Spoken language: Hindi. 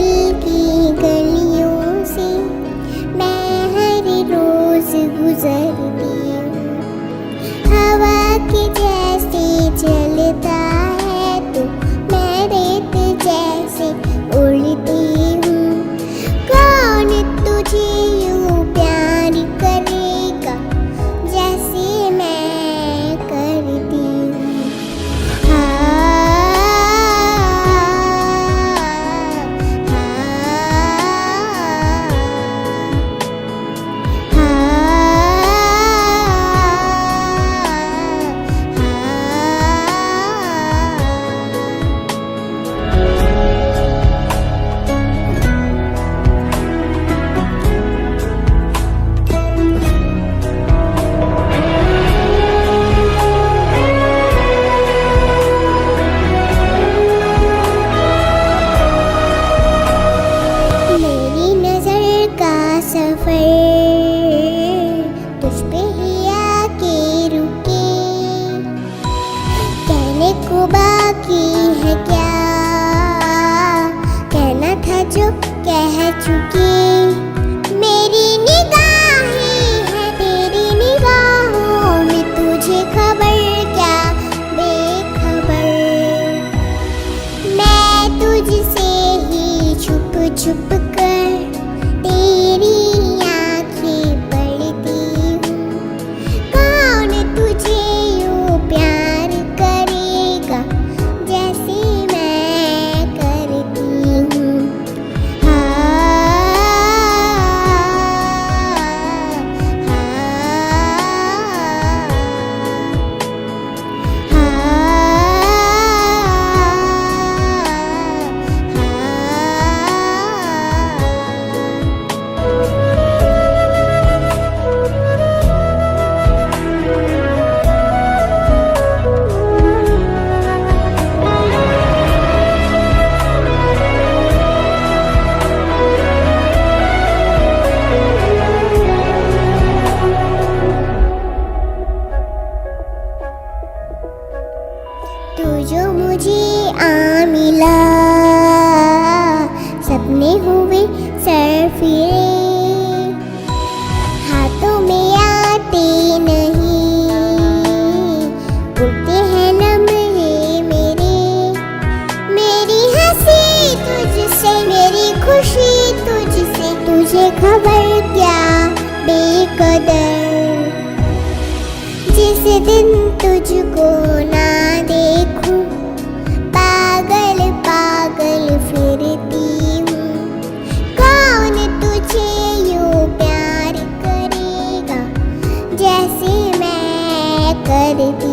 दिल की गलियों से मैं हर रोज गुजरती हूँ। हवा के जैसे चलता है तो मैं रेत जैसे उड़ती हूँ। कौन तुझे यूँ प्यार करेगा जैसे मैं करती हूँ। सफर तुझ पे ही आके रुके, कहने को बाकी है क्या, कहना था जो कह चुके। मेरी निगाहें है तेरी निगाहों में, तुझे खबर क्या बेखबर। मैं तुझसे ही छुप छुप कर तेरी आँखें पढ़ती हूँ। कौन तुझे यूँ प्यार करेगा जैसे मैं करती हूँ। तू जो मुझे आ मिला, सपने हुए सर फिरे, हाथों में आते नहीं, उड़ते हैं लम्हे मेरे। मेरी हंसी तुझसे, मेरी खुशी तुझसे, तुझे खबर क्या बेकदर। जिस दिन तुझको ना देखूं पागल पागल फिरती हूँ। कौन तुझे यूँ प्यार करेगा जैसे मैं करती